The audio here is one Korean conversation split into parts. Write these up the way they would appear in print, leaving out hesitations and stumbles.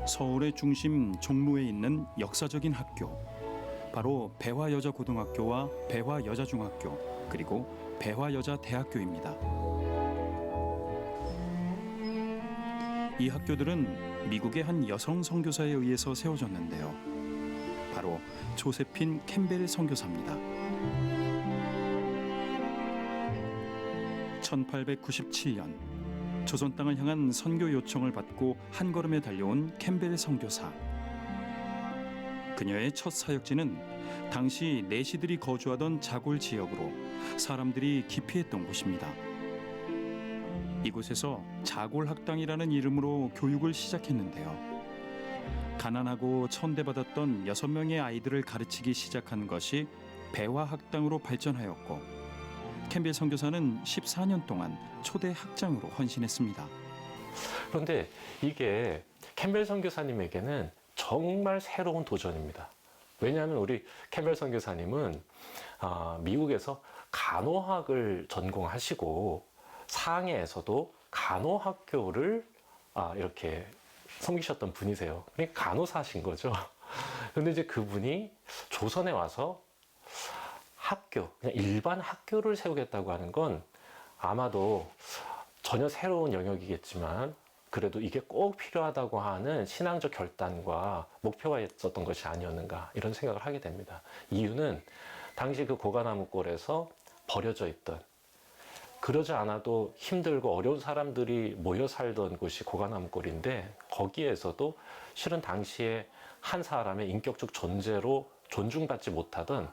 서울의 중심 종로에 있는 역사적인 학교, 바로 배화여자고등학교와 배화여자중학교, 그리고 배화여자대학교입니다. 이 학교들은 미국의 한 여성 선교사에 의해서 세워졌는데요. 바로 조세핀 캠벨 선교사입니다. 1897년 조선 땅을 향한 선교 요청을 받고 한 걸음에 달려온 캠벨 선교사. 그녀의 첫 사역지는 당시 내시들이 거주하던 자골 지역으로 사람들이 기피했던 곳입니다. 이곳에서 자골학당이라는 이름으로 교육을 시작했는데요. 가난하고 천대받았던 6명의 아이들을 가르치기 시작한 것이 배화학당으로 발전하였고, 캠벨 선교사는 14년 동안 초대 학장으로 헌신했습니다. 그런데 이게 캠벨 선교사님에게는 정말 새로운 도전입니다. 왜냐하면 우리 캠벨 선교사님은 미국에서 간호학을 전공하시고 상해에서도 간호학교를 이렇게 섬기셨던 분이세요. 그러니까 간호사신 거죠. 그런데 이제 그분이 조선에 와서 학교, 그냥 일반 학교를 세우겠다고 하는 건 아마도 전혀 새로운 영역이겠지만 그래도 이게 꼭 필요하다고 하는 신앙적 결단과 목표가 있었던 것이 아니었는가, 이런 생각을 하게 됩니다. 이유는 당시 그 고가나무골에서 버려져 있던, 그러지 않아도 힘들고 어려운 사람들이 모여 살던 곳이 고가나무골인데, 거기에서도 실은 당시에 한 사람의 인격적 존재로 존중받지 못하던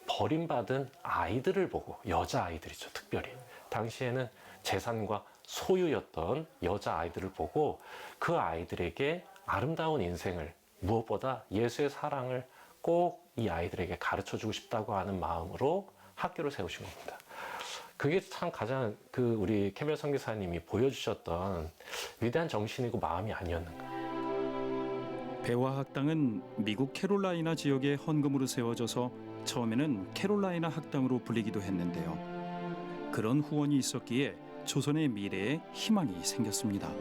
버림받은 아이들을 보고, 여자아이들이죠, 특별히 당시에는 재산과 소유였던 여자아이들을 보고 그 아이들에게 아름다운 인생을, 무엇보다 예수의 사랑을 꼭 이 아이들에게 가르쳐주고 싶다고 하는 마음으로 학교를 세우신 겁니다. 그게 참 가장 우리 캠벨 선교사님이 보여주셨던 위대한 정신이고 마음이 아니었는가. 배화학당은 미국 캐롤라이나 지역의 헌금으로 세워져서 처음에는 캐롤라이나 학당으로 불리기도 했는데요. 그런 후원이 있었기에 조선의 미래에 희망이 생겼습니다.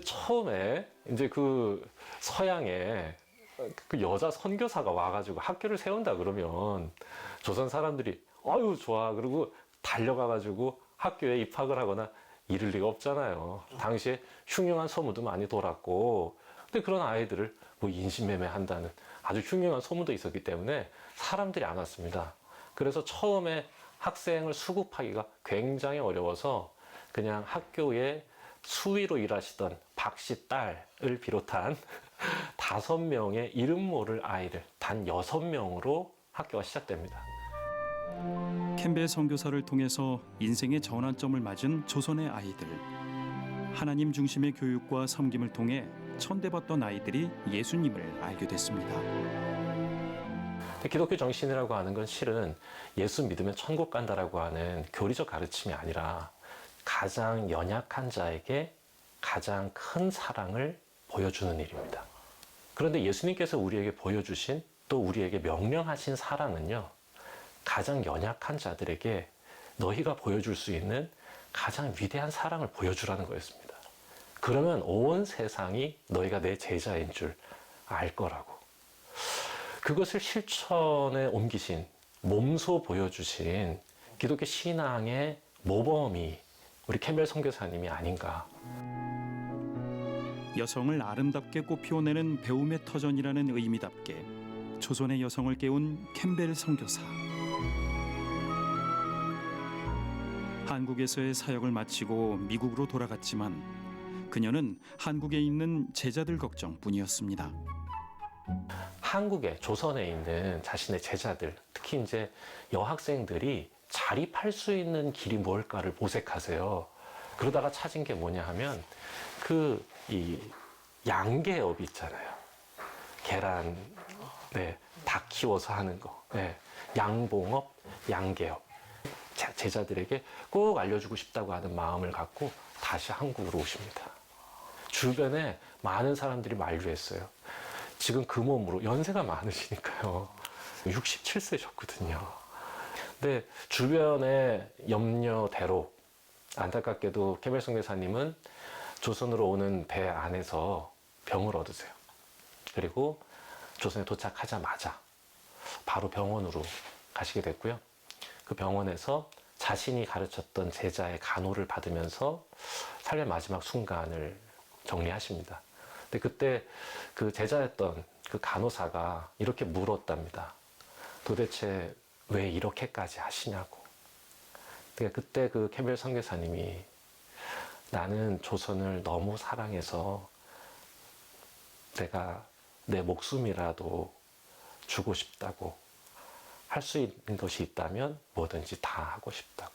처음에 이제 그 서양에 그 여자 선교사가 와가지고 학교를 세운다 그러면 조선 사람들이 아유 좋아, 그리고 달려가가지고 학교에 입학을 하거나 이럴 리가 없잖아요. 당시에 흉흉한 소문도 많이 돌았고, 근데 그런 아이들을 뭐 인신매매한다는 아주 흉흉한 소문도 있었기 때문에 사람들이 안 왔습니다. 그래서 처음에 학생을 수급하기가 굉장히 어려워서 그냥 학교에 수위로 일하시던 박씨 딸을 비롯한 5명의 이름 모를 아이들, 단 6명으로 학교가 시작됩니다. 캠벨 선교사를 통해서 인생의 전환점을 맞은 조선의 아이들. 하나님 중심의 교육과 섬김을 통해 천대받던 아이들이 예수님을 알게 됐습니다. 기독교 정신이라고 하는 건 실은 예수 믿으면 천국 간다라고 하는 교리적 가르침이 아니라 가장 연약한 자에게 가장 큰 사랑을 보여주는 일입니다. 그런데 예수님께서 우리에게 보여주신, 또 우리에게 명령하신 사랑은요, 가장 연약한 자들에게 너희가 보여줄 수 있는 가장 위대한 사랑을 보여주라는 거였습니다. 그러면 온 세상이 너희가 내 제자인 줄 알 거라고. 그것을 실천에 옮기신, 몸소 보여주신 기독교 신앙의 모범이 우리 캠벨 선교사님이 아닌가. 여성을 아름답게 꽃피워내는 배움의 터전이라는 의미답게 조선의 여성을 깨운 캠벨 선교사. 한국에서의 사역을 마치고 미국으로 돌아갔지만 그녀는 한국에 있는 제자들 걱정뿐이었습니다. 한국에, 조선에 있는 자신의 제자들, 특히 이제 여학생들이 자립할 수 있는 길이 뭘까를 모색하세요. 그러다가 찾은 게 뭐냐 하면 이 양계업 있잖아요. 계란, 닭 키워서 하는 거, 양봉업, 양계업. 제자들에게 꼭 알려주고 싶다고 하는 마음을 갖고 다시 한국으로 오십니다. 주변에 많은 사람들이 만류했어요. 지금 그 몸으로, 연세가 많으시니까요. 67세셨거든요. 근데 주변의 염려대로 안타깝게도 캠벨 선교사님은 조선으로 오는 배 안에서 병을 얻으세요. 그리고 조선에 도착하자마자 바로 병원으로 가시게 됐고요. 그 병원에서 자신이 가르쳤던 제자의 간호를 받으면서 삶의 마지막 순간을 정리하십니다. 근데 그때 그 제자였던 그 간호사가 이렇게 물었답니다. 도대체 왜 이렇게까지 하시냐고. 그때 그 캠벨 선교사님이 나는 조선을 너무 사랑해서 내가 내 목숨이라도 주고 싶다고, 할 수 있는 것이 있다면 뭐든지 다 하고 싶다고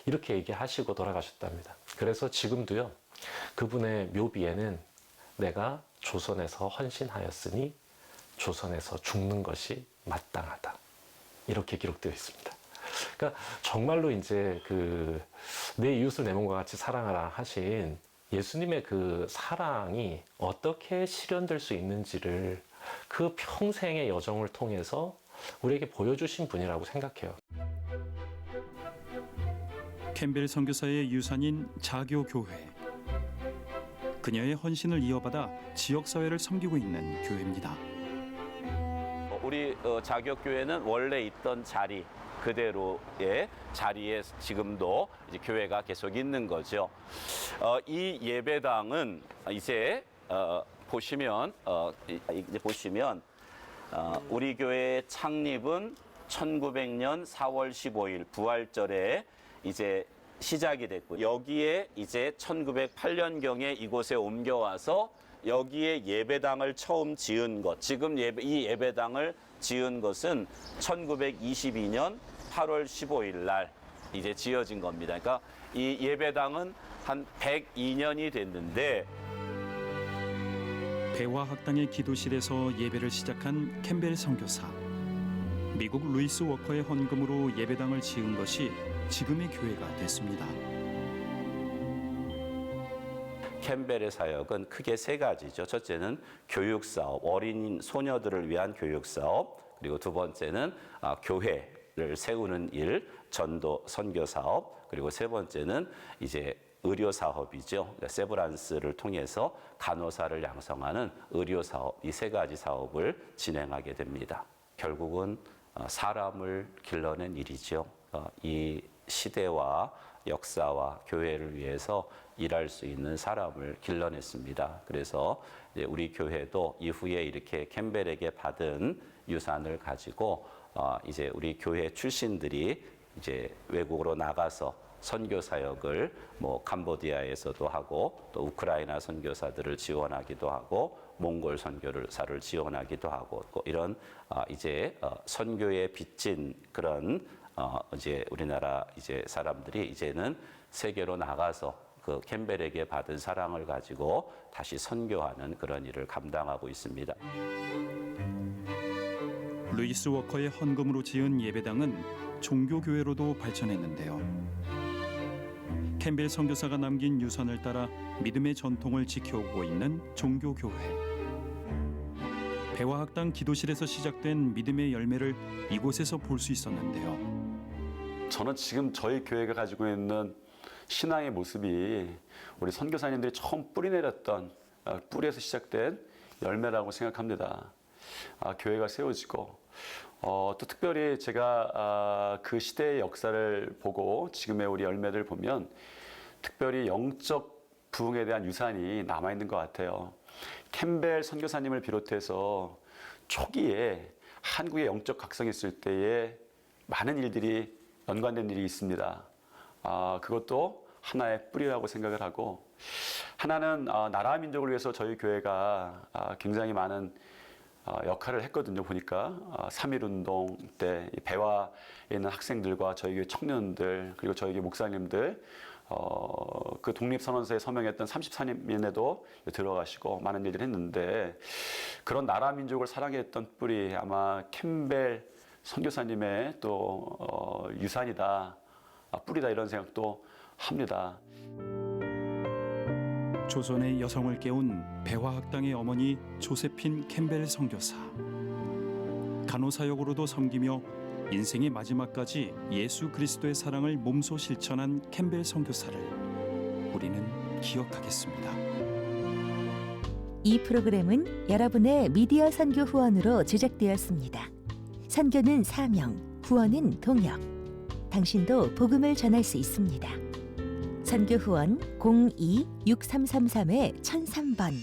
이렇게 얘기하시고 돌아가셨답니다. 그래서 지금도요, 그분의 묘비에는 내가 조선에서 헌신하였으니 조선에서 죽는 것이 마땅하다 이렇게 기록되어 있습니다. 그러니까 정말로 이제 내 이웃을 내 몸과 같이 사랑하라 하신 예수님의 그 사랑이 어떻게 실현될 수 있는지를 그 평생의 여정을 통해서 우리에게 보여주신 분이라고 생각해요. 캠벨 선교사의 유산인 자교교회. 그녀의 헌신을 이어받아 지역사회를 섬기고 있는 교회입니다. 우리 자격교회는 원래 있던 자리 그대로의 자리에 지금도 이제 교회가 계속 있는 거죠. 이 예배당은 이제 보시면 우리 교회의 창립은 1900년 4월 15일 부활절에 이제 시작이 됐고, 여기에 이제 1908년경에 이곳에 옮겨와서 여기에 예배당을 처음 지은 것, 지금 이 예배당을 지은 것은 1922년 8월 15일 날 이제 지어진 겁니다. 그러니까 이 예배당은 한 102년이 됐는데, 배화학당의 기도실에서 예배를 시작한 캠벨 선교사. 미국 루이스 워커의 헌금으로 예배당을 지은 것이 지금의 교회가 됐습니다. 캠벨의 사역은 크게 세 가지죠. 첫째는 교육사업, 어린 소녀들을 위한 교육사업, 그리고 두 번째는 교회를 세우는 일, 전도 선교사업, 그리고 세 번째는 이제 의료사업이죠. 그러니까 세브란스를 통해서 간호사를 양성하는 의료사업, 이 세 가지 사업을 진행하게 됩니다. 결국은 사람을 길러낸 일이죠. 이 시대와 역사와 교회를 위해서 일할 수 있는 사람을 길러냈습니다. 그래서 이제 우리 교회도 이후에 이렇게 캠벨에게 받은 유산을 가지고 이제 우리 교회 출신들이 이제 외국으로 나가서 선교 사역을 캄보디아에서도 하고, 또 우크라이나 선교사들을 지원하기도 하고, 몽골 선교사를 지원하기도 하고, 이런 이제 선교에 빚진 그런 이제 우리나라 이제 사람들이 이제는 세계로 나가서 그 캠벨에게 받은 사랑을 가지고 다시 선교하는 그런 일을 감당하고 있습니다. 루이스 워커의 헌금으로 지은 예배당은 종교교회로도 발전했는데요. 캠벨 선교사가 남긴 유산을 따라 믿음의 전통을 지켜오고 있는 종교교회. 배화학당 기도실에서 시작된 믿음의 열매를 이곳에서 볼 수 있었는데요. 저는 지금 저희 교회가 가지고 있는 신앙의 모습이 우리 선교사님들이 처음 뿌리 내렸던 뿌리에서 시작된 열매라고 생각합니다. 교회가 세워지고, 또 특별히 제가 그 시대의 역사를 보고 지금의 우리 열매를 보면 특별히 영적 부흥에 대한 유산이 남아있는 것 같아요. 캠벨 선교사님을 비롯해서 초기에 한국의 영적 각성이 있을 때에 많은 일들이 연관된 일이 있습니다. 그것도 하나의 뿌리라고 생각을 하고, 하나는 나라 민족을 위해서 저희 교회가 굉장히 많은 역할을 했거든요. 보니까 3.1운동 때 배화에 있는 학생들과 저희 교회 청년들, 그리고 저희 교회 목사님들, 그 독립선언서에 서명했던 34년에도 들어가시고 많은 일을 했는데, 그런 나라 민족을 사랑했던 뿌리, 아마 캠벨 선교사님의 또 유산이다, 뿌리다, 이런 생각도 합니다. 조선의 여성을 깨운 배화학당의 어머니 조세핀 캠벨 선교사. 간호사역으로도 섬기며 인생의 마지막까지 예수 그리스도의 사랑을 몸소 실천한 캠벨 선교사를 우리는 기억하겠습니다. 이 프로그램은 여러분의 미디어 선교 후원으로 제작되었습니다. 선교는 사명, 후원은 동역. 당신도 복음을 전할 수 있습니다. 선교 후원 02-6333-1003번